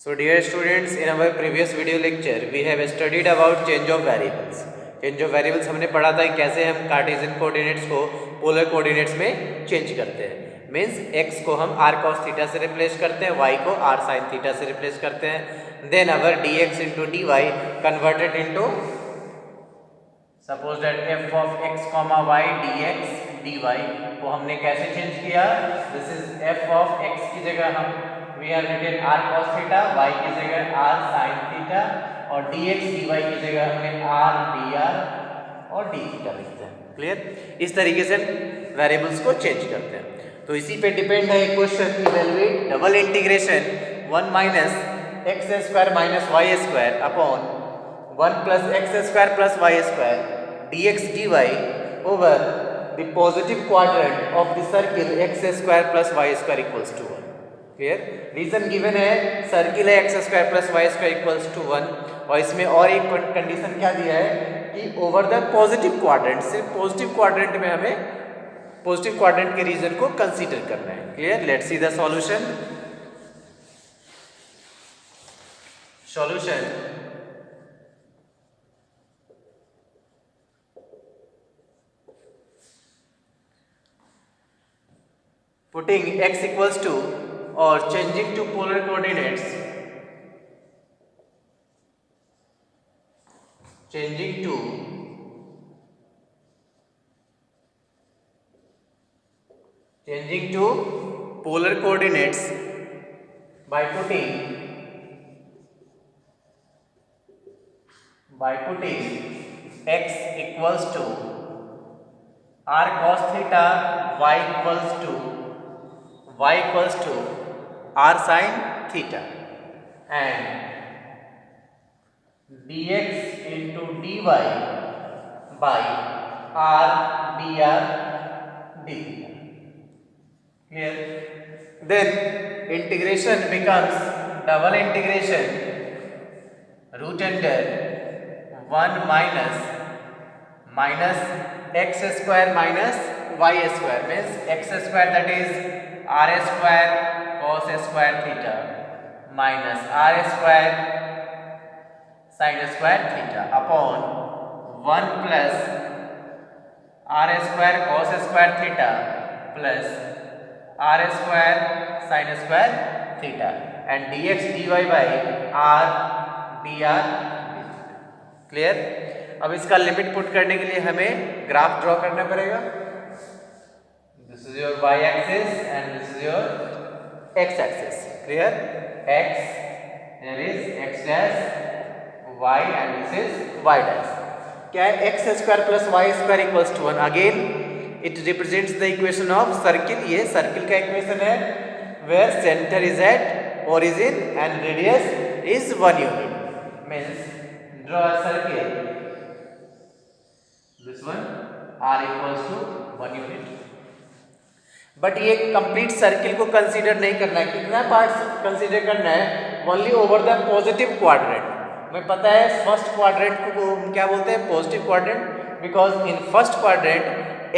So dear students, in our previous video lecture we have studied about change of variables. Change of variables हमने पढ़ा था कि कैसे हम कार्टेशियन कोऑर्डिनेट्स को पोलर कोऑर्डिनेट्स में चेंज करते हैं. मींस x को हम r cos थीटा से रिप्लेस करते हैं, y को r sin थीटा से रिप्लेस करते हैं. Then our dx into dy converted into suppose that f of x, y dx dy को हमने कैसे चेंज किया. This is f of x की जगह हम we are written r cos theta, y की जगह r sin थीटा और dx dy की जगह हमने r dr और d थीटा लिखते हैं. क्लियर. इस तरीके से वेरिएबल्स को चेंज करते हैं. तो इसी पे डिपेंड है question. Evaluate double integration 1 minus x square minus y square upon 1 plus x square plus y square dx dy over the positive quadrant of the circle x square plus y square equals to 1. Clear. Region given है circle है x square plus y square equals to 1 और इसमें और एक condition क्या दिया है कि ओवर द पॉजिटिव क्वाड्रेंट. सिर्फ पॉजिटिव क्वाड्रेंट में हमें पॉजिटिव क्वाड्रेंट के रीजन को कंसीडर करना है. Clear. Let's see the solution. Solution putting x equals to or changing to polar coordinates, changing to polar coordinates by putting x equals to r cos theta, y equals to r sin theta and dx into dy by r dr d. Clear. Then integration becomes double integration root under 1 minus x square minus y square means x square that is r square cos square theta minus r square sin square theta upon 1 plus r square cos square theta plus r square sin square theta and dx dy by r dr. Clear. अब इसका limit put करने के लिए हमें graph draw करना पड़ेगा. This is your y axis and this is your x axis. Clear. X, there is x dash, y and this is y dash. क्या है x square plus y square equals to 1. Again it represents the equation of circle. ये circle का equation है where center is at origin and radius is 1 unit. Means draw a circle. This one r equals to 1 unit. But ये complete circle को consider नहीं करना है. कितना parts consider करना है. Only over the positive quadrant. हमें पता है फर्स्ट क्वाड्रेंट को हम क्या बोलते हैं, positive quadrant, because in first quadrant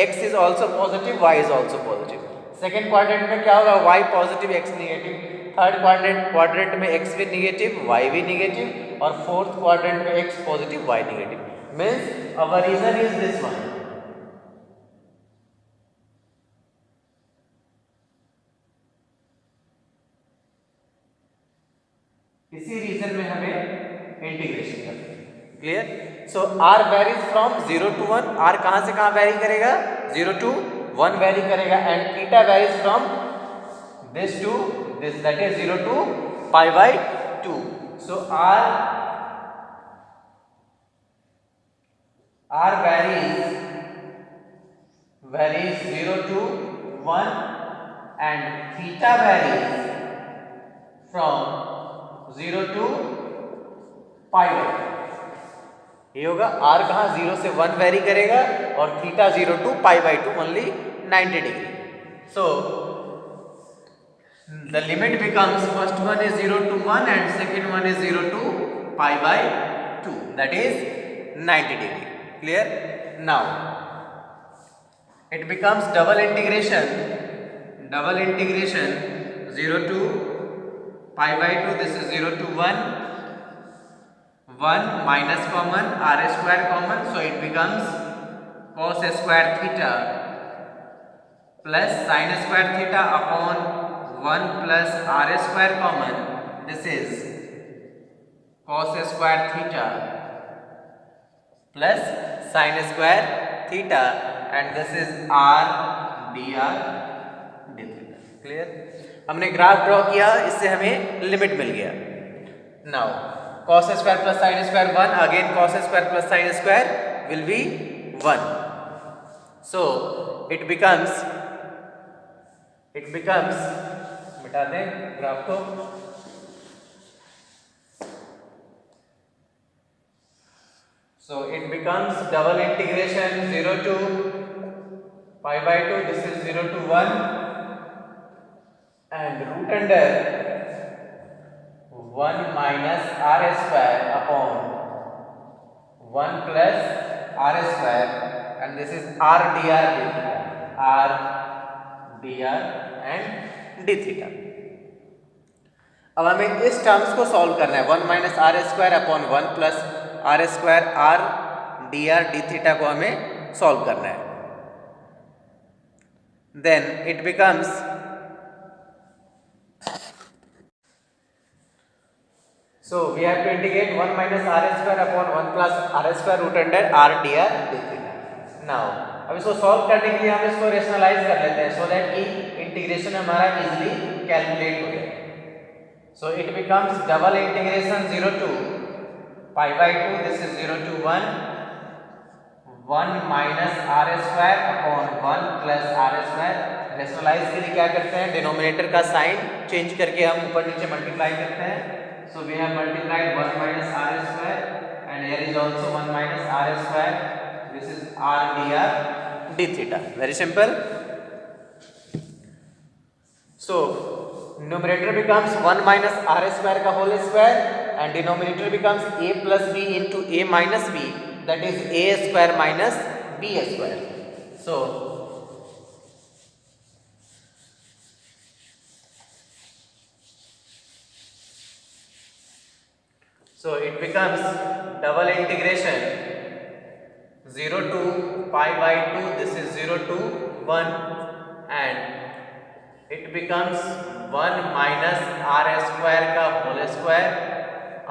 x is also positive, y is also positive. Second quadrant में क्या होगा, y positive x negative. Third quadrant में x भी निगेटिव, y भी निगेटिव और फोर्थ क्वाड्रेंट में x positive, y negative. Means our region is this one. इसी region में हमें इंटीग्रेशन करना है. Clear. So r varies from 0 to 1. r कहां से कहां वेरी करेगा, 0 to 1 वेरी करेगा and theta varies from this to this that is 0 to pi by 2. So r varies 0 to 1 and theta varies from 0 to pi by 2. ये होगा r कहाँ 0 से 1 vary करेगा और theta 0 to pi by 2 only 90 degree. So the limit becomes first one is 0 to 1 and second one is 0 to pi by 2 that is 90 degree. Clear. Now it becomes double integration 0 to 1 minus x square minus y square dx dy by r dr. Clear. Now it becomes double integration 0 to 1 minus x square minus y square dx by r dr. Clear. Now it becomes double integration 0 to 1 minus x square minus y square dx by r dr. Clear. Now it becomes double integration pi by 2, this is 0 to 1, 1 minus common, r square common, so it becomes cos square theta plus sin square theta upon 1 plus r square common, this is cos square theta plus sin square theta, and this is r dr d theta. Clear? हमने graph draw किया, इससे हमें limit मिल गया. Now cos square plus sin square 1, again cos square plus sin square will be 1. So it becomes मिटा दें graph को. So it becomes double integration 0 to pi by 2, this is 0 to 1, and root under 1 minus r square upon 1 plus r square, and this is r dr d theta, r dr and d theta. अब हमें इस terms को solve करना है. 1 minus r square upon 1 plus r square r dr d theta को हमें solve करना है. Then it becomes so we have to integrate 1 minus r square upon 1 plus r square root under r dr d theta. Now अब इसको solve करने के लिए हम इसको रेशनलाइज कर लेते हैं, सो दैट कि इंटीग्रेशन हमारा इजीली कैलकुलेट हो जाए. So it becomes double integration 0 to pi by 2, this is 0 to 1, 1 minus r square upon 1 plus r square. Rationalise के लिए क्या करते हैं, डिनोमिनेटर का साइन चेंज करके हम ऊपर नीचे मल्टीप्लाई करते हैं. So we have multiplied 1 minus r square, and here is also 1 minus r square. This is r dr d theta. Very simple. So numerator becomes 1 minus r square का whole square, and denominator becomes a plus b into a minus b, that is a square minus b square. So it becomes double integration 0 to pi by 2, this is 0 to 1, and it becomes 1 minus r square का whole square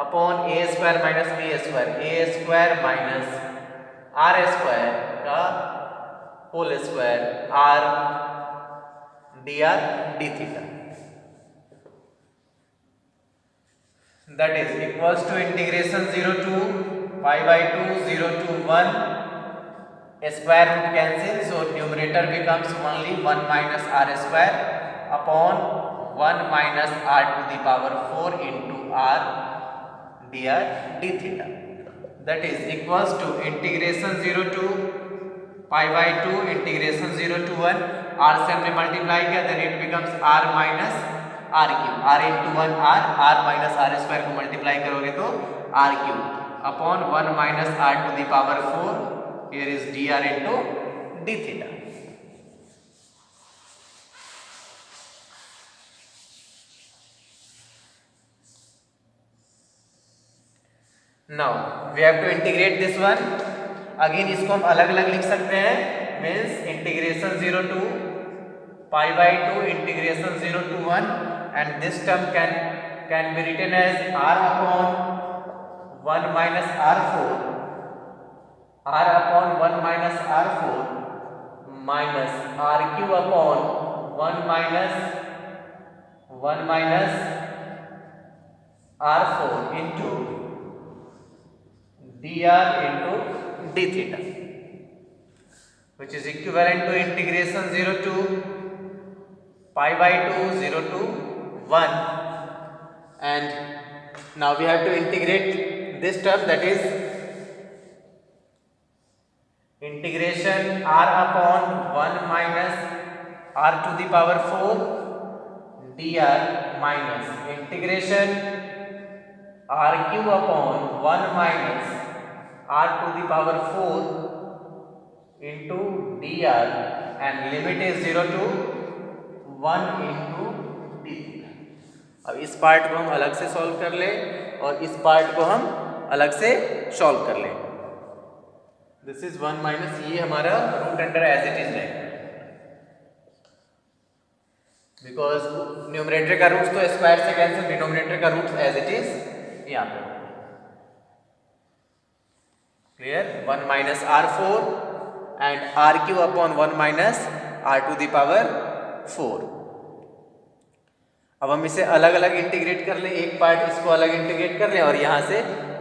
upon a square minus b square, a square minus r square का whole square, r dr d theta. That is equals to integration 0 to pi by 2, 0 to 1, a square root cancel, so numerator becomes only 1 minus r square upon 1 minus r to the power 4 into r dr d theta. That is equals to integration 0 to pi by 2, integration 0 to 1, r से हमने multiply किया, then it becomes r minus r cube, r into 1 r minus r square को multiply करोगे तो r cube upon 1 minus r to the power 4, here is dr into d theta. Now we have to integrate this one. Again इसको हम अलग अलग लिख सकते हैं, means integration 0 to pi by 2, integration 0 to 1, and this term can be written as r upon 1 minus r4, r upon 1 minus r4 minus r cube upon 1 minus r4 into dr into d theta, which is equivalent to integration 0 to pi by 2, 0 to 1, and now we have to integrate this term, that is integration r upon 1 minus r to the power 4 dr minus integration r cube upon 1 minus r to the power 4 into dr, and limit is 0 to 1 into d theta. अब इस part को हम अलग से solve कर ले और इस पार्ट को हम अलग से सॉल्व कर ले। दिस इज 1 माइनस, ये हमारा root under as it is रहेगा, बिकॉज न्यूमरेटर का रूट तो स्क्वायर से कैंसिल, डिनोमिनेटर का रूट एज इट इज यहाँ पे। Clear? 1 minus r4 and r³ upon 1 minus r⁴। अब हम इसे अलग अलग इंटीग्रेट कर ले, एक पार्ट इसको अलग इंटीग्रेट कर ले और यहाँ से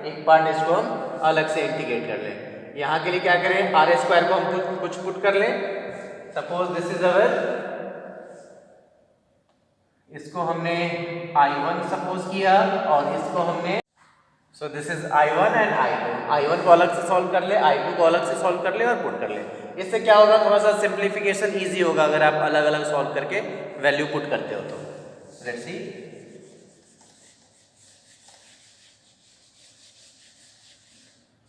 एक पार्ट इसको हम अलग से इंटीग्रेट कर ले। यहाँ के लिए क्या करें, r² को हम कुछ पुट कर ले। सपोज दिस इज अवर, इसको हमने I1 सपोज किया और इसको हमने, so this is I1 and I2। I1 को अलग से सॉल्व कर ले, I2 को अलग से सॉल्व कर ले और पुट कर ले। इससे क्या होगा, थोड़ा सा सिंप्लीफिकेशन इजी होगा अगर आप अलग अलग सॉल्व करके वैल्यू पुट करते हो तो। Let's see,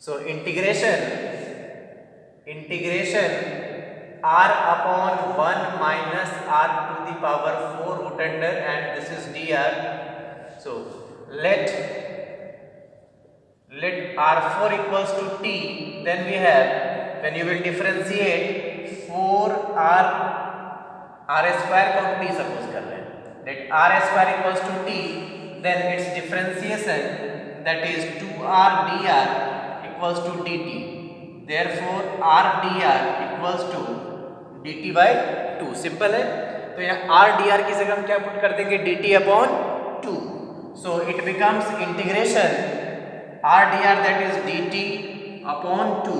so integration r upon 1 minus r⁴ root under, and this is dr. So let r4 equals to t, then we have, when you will differentiate 4r r² को हम t suppose कर रहे हैं, let r² equals to t, then its differentiation, that is 2r dr equals to dt, therefore r dr equals to dt by 2। Simple है। तो यहाँ r dr की जगह हम क्या पुट कर देंगे, dt upon 2। So it becomes integration r dr that is dt upon 2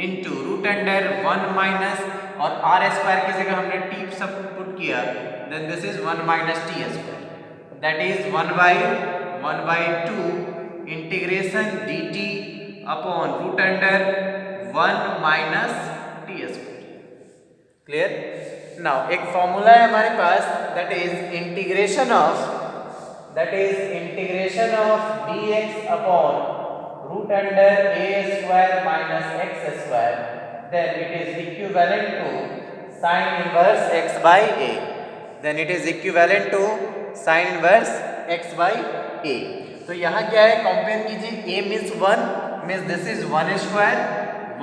into root under 1 minus, और r² की जगह हमने t सब पुट किया, then this is 1 minus t² that is 1 by 2 integration dt upon root under 1 minus t²। Clear? Now एक formula है हमारे पास, that is integration of dx upon root under a² minus x², then it is equivalent to sine inverse x by a, then it is equivalent to sine inverse x by a। तो यहाँ क्या है, compare कीजिए, a means 1, means this is 1²,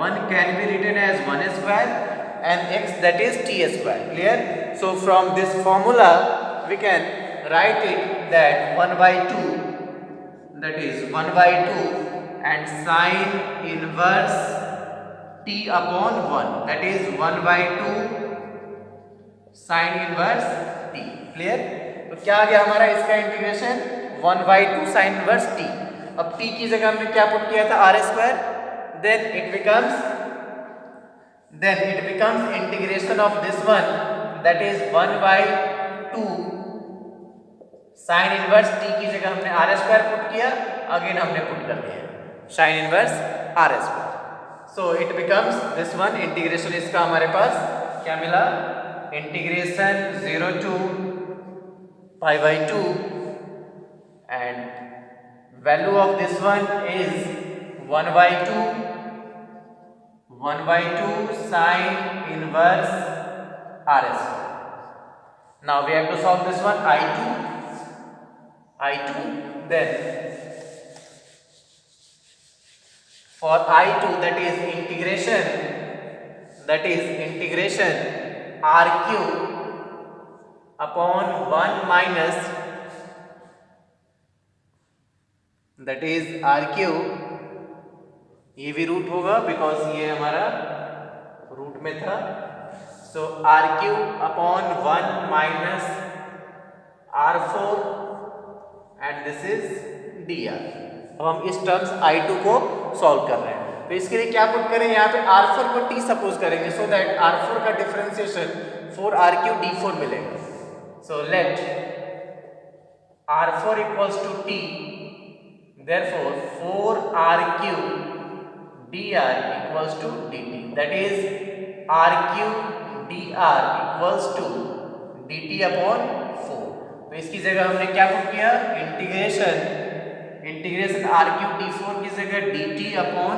1 can be written as 1² and x that is t²। Clear? So from this formula we can write it that 1 by 2, that is 1 by 2 and sine inverse t upon 1, that is 1 by 2 sine inverse t। Clear? तो क्या आ गया हमारा इसका integration, 1 by 2 sine inverse t। अब t की जगह हमने क्या पुट किया था, r², then it becomes integration of this one, that is 1 by 2 sin inverse t की जगह हमने r² पुट किया, अगेन हमने पुट कर दिया sin inverse r²। so it becomes this one, integration इसका हमारे पास क्या मिला, integration 0 to pi by 2 and value of this one is 1 by 2 sine inverse r²। now we have to solve this one, I2, then for I2 that is integration r³ upon 1 minus, that is r³, ये भी root होगा because ये हमारा root में था, सो r³ upon 1 minus r4 and this is dr। अब हम इस टर्म्स I2 को सॉल्व कर रहे हैं, तो इसके लिए क्या पुट करें, यहाँ पे r4 को t सपोज करेंगे, सो दैट r4 का डिफरेंशिएशन 4r³ d4 मिलेगा। So let r4 equals to t, therefore 4r³ dr equals to dt, that is r³ dr equals to dt upon 4। तो इसकी जगह हमने क्या पुट किया, इंटीग्रेशन r³ d4 की जगह dt upon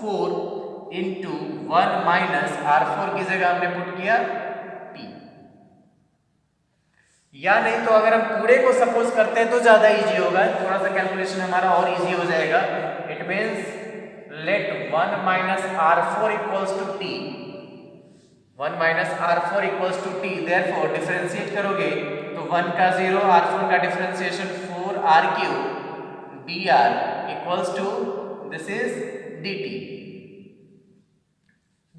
4 into 1 minus r4 की जगह हमने पुट किया t। या नहीं तो अगर हम पूरे को सपोज करते हैं तो ज्यादा इजी होगा, थोड़ा सा कैलकुलेशन हमारा और इजी हो जाएगा। It means let 1 minus r4 equals to t, 1 minus r4 equals to t, therefore differentiate करोगे तो 1 का 0, r4 का differentiation 4r cube dr equals to this is dt,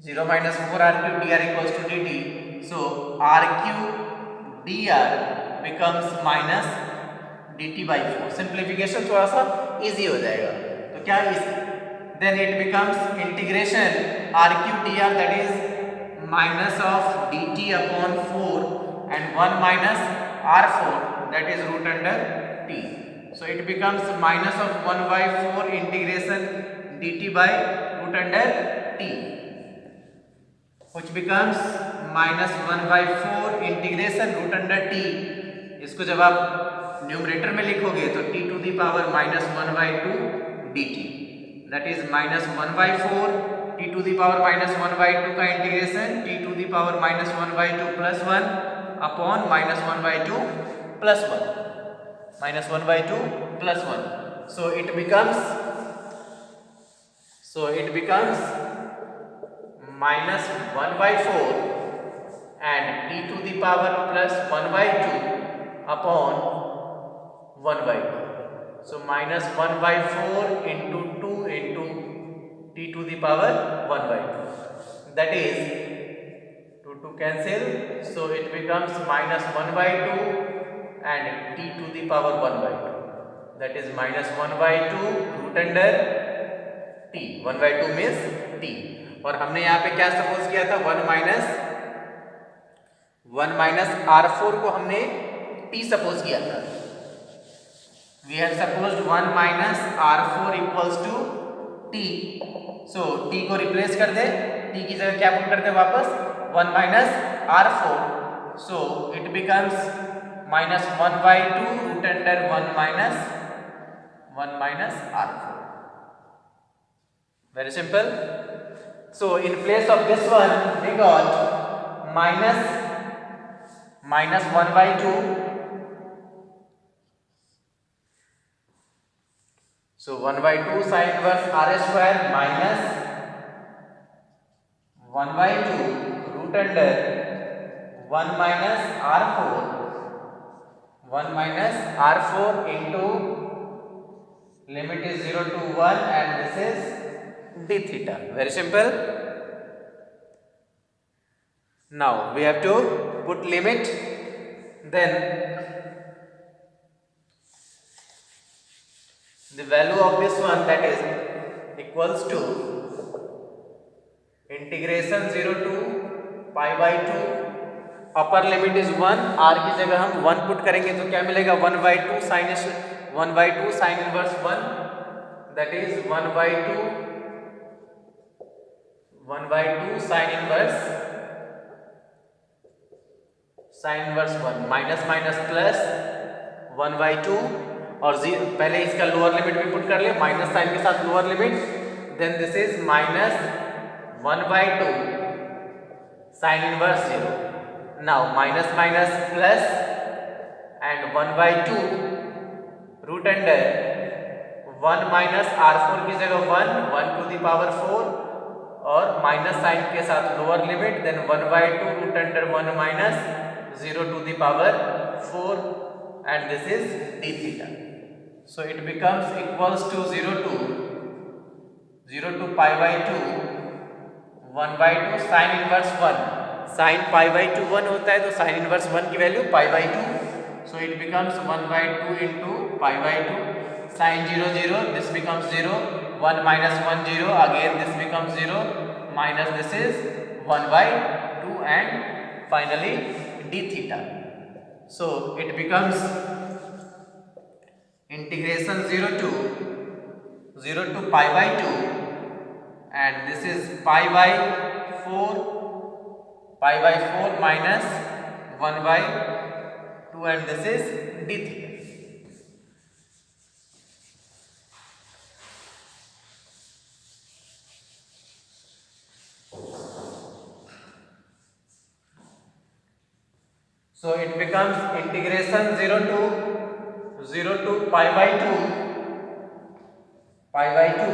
0 minus 4r cube dr equals to dt, so r cube dr becomes minus dt by 4, simplification थोड़ा सा easy हो जाएगा। तो क्या इस then it becomes integration r cube dr, that is minus of dt upon 4 and 1 minus r4, that is root under t, so it becomes minus of 1 by 4 integration dt by root under t, which becomes minus 1 by 4 integration root under t। इसको जब आप numerator में लिखोगे तो t to the power minus 1 by 2 dt, that is minus 1 by 4 t to the power minus 1 by 2 का integration t to the power minus 1 by 2 plus 1 upon minus 1 by 2 plus 1, minus 1 by 2 plus 1, so it becomes minus 1 by 4 and t to the power plus 1 by 2 upon 1 by 2, so minus 1 by 4 into 2 into t to the power 1 by 2, that is 2 to cancel, so it becomes minus 1 by 2 and t to the power 1 by 2, that is minus 1 by 2 root under t, 1 by 2 means t, और हमने यहाँ पे क्या suppose किया था, 1 minus r4 को हमने t suppose किया था। We have supposed 1 minus r4 equals to t, so t को रिप्लेस कर दे, t की जगह क्या पुट करते हैं वापस 1 minus r4, so it becomes minus 1 by 2 root under 1 minus r4, very simple। So in place of this one we got minus 1 by 2, so 1 by 2 sin inverse r square minus 1 by 2 root under 1 minus r4, 1 minus r4 into limit is 0 to 1 and this is d theta, very simple। Now we have to put limit, then the value of this one, that is equals to integration 0 to pi by 2, upper limit is 1, r की जगह हम 1 put करेंगे तो क्या मिलेगा 1 by 2 sin inverse 1, that is 1 by 2 sin inverse 1 minus minus plus 1 by 2 और पहले इसका लोअर लिमिट भी पुट कर ले माइनस साइन के साथ lower limit, then this is minus 1 by 2 sine inverse 0, now minus minus plus and 1 by 2 root under 1 minus r4 की जगह 1 to the power 4 और माइनस साइन के साथ lower limit, then 1 by 2 root under 1 minus 0 to the power 4 and this is d theta, so it becomes equals to 0 to pi by 2 1 by 2 sin inverse 1, sin pi by 2 1 होता है तो sin inverse 1 की value pi by 2, so it becomes 1 by 2 into pi by 2, sin 0 0 this becomes 0, 1 minus 1 0, again this becomes 0 minus this is 1 by 2 and finally d theta, so it becomes integration 0 to pi by 2 and this is pi by 4 minus 1 by 2 and this is d theta। So it becomes integration 0 to pi by 2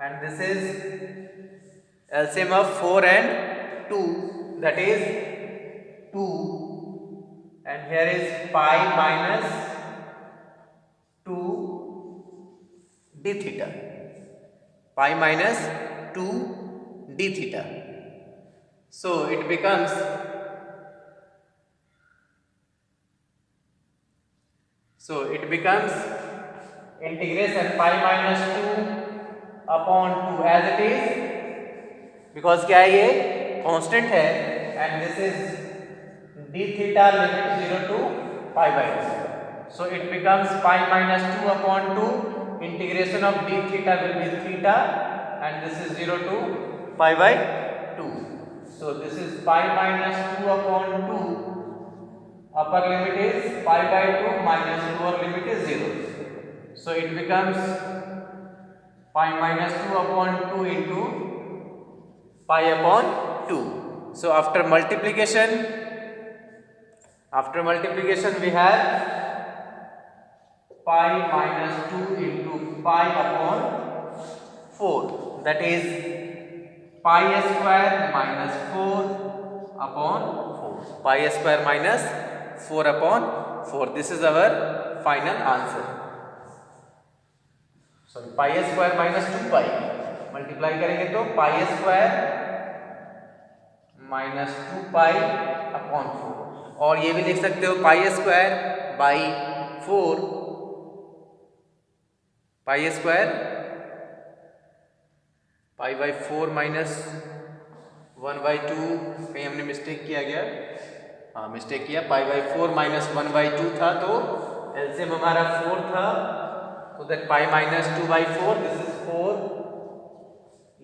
and this is LCM of 4 and 2, that is 2, and here is pi minus 2 d theta, pi minus 2 d theta. So it becomes integration pi minus 2 upon 2 as it is, because क्या है ये constant है, and this is d theta limit 0 to pi by 2. So it becomes pi minus 2 upon 2, integration of d theta will be theta, and this is 0 to pi by 2. So this is pi minus 2 upon 2, upper limit is pi by 2 minus lower limit is 0. So it becomes pi minus 2 upon 2 into pi upon 2. So after multiplication we have pi minus 2 into pi upon 4, that is pi square minus 4 upon 4. Pi square minus 4 upon 4. This is our final answer. Sorry, pi square minus 2 pi. Multiply करेंगे तो pi square minus 2 pi upon 4. और ये भी लिख सकते हो pi square by 4. pi square pi by 4 minus 1 by 2. कहीं हमने मिस्टेक किया गया, हाँ मिस्टेक किया. pi by 4 minus 1 by 2 था, तो एलसीएम हमारा 4 था, तो that pi minus 2 by 4, this is 4,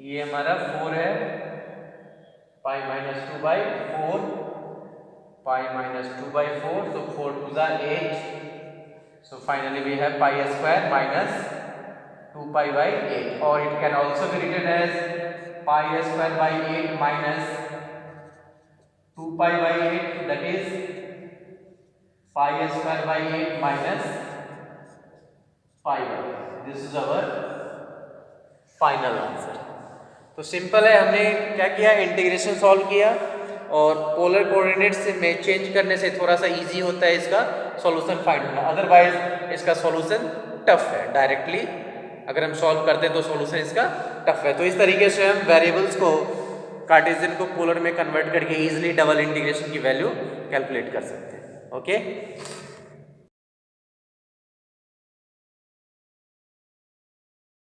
ये हमारा 4 है. pi minus 2 by 4, pi minus 2 by 4, so 4 to the 8. So finally we have pi square minus 2 pi by 8, or it can also be written as pi square by 8 minus 2 pi by 8, that is pi square by 8 minus pi by 8. This is our final answer. तो simple है, हमने क्या किया, integration solve किया, और polar coordinates में change करने से थोड़ा सा इजी होता है इसका सॉल्यूशन फाइंड होना, अदरवाइज इसका सॉल्यूशन टफ है. डायरेक्टली अगर हम सॉल्व करते हैं तो सॉल्यूशन इसका टफ है. तो इस तरीके से हम वेरिएबल्स को, कार्टेशियन को पोलर में कन्वर्ट करके इजीली डबल इंटीग्रेशन की वैल्यू कैलकुलेट कर सकते हैं. ओके.